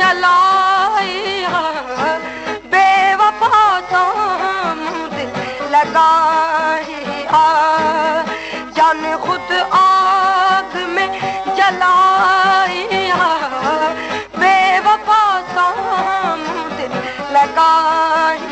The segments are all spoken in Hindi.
जलाई, बेवफा सामू दिल लगाई, जान खुद आग में जलाई, बेवफा सामू दिल लगाई।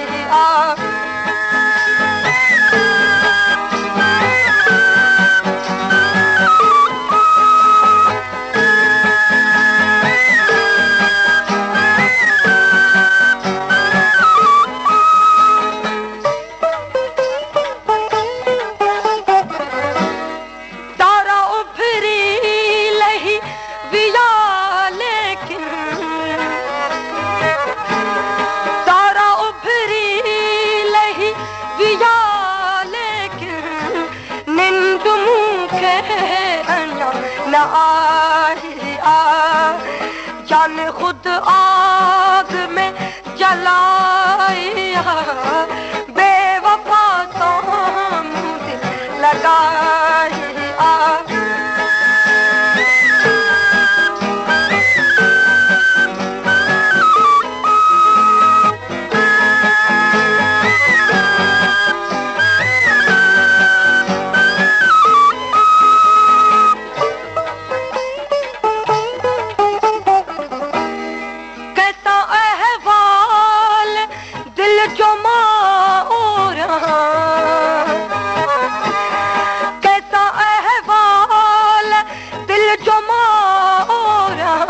न आई, जान खुद आग में जलाई, बेवफा सामू दिल लगाई। कैसा अहवाल दिल जो मारा,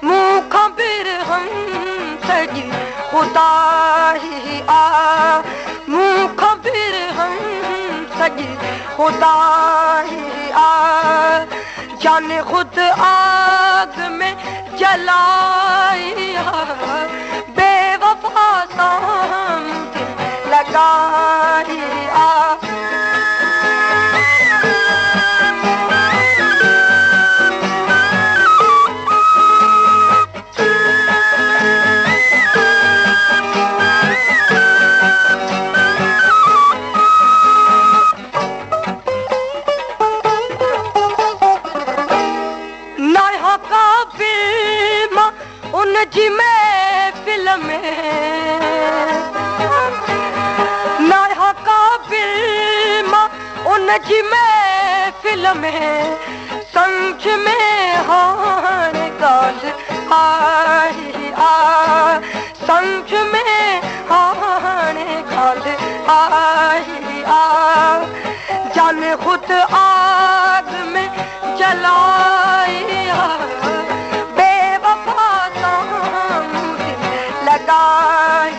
मुँह खबर हम सजी खुदाई, मुँह खबर हम सजी खुदाई, जान खुद आग में जलाई, बेवफा सामू दिल लगाई। नया का फिल्म उन जी महफिल में, नया का फिल्म उन जी महफिल में, संख में हार गाल आई, संख में हार गाल आई, जान खुद आग में जलाई, बेवफा सामू दिल लगाई।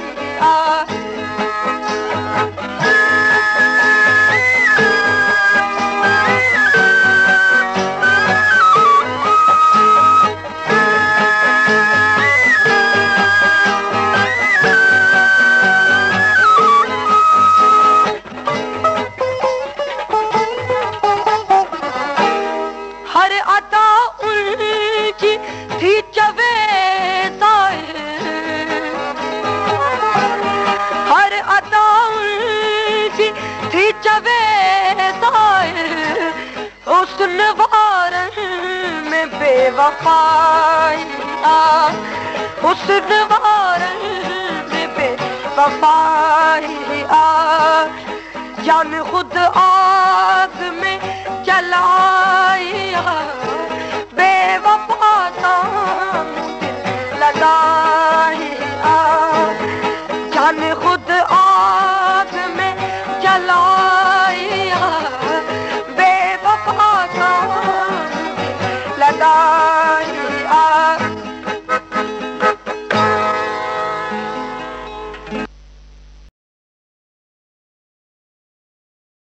हर अता उनकी थी चवेदाए, हर अता उनकी थी चवेदाए, हुस्न वारन में बेवफाई, हुस्न वारन में बेवफाई, जान खुद आग में जलाई,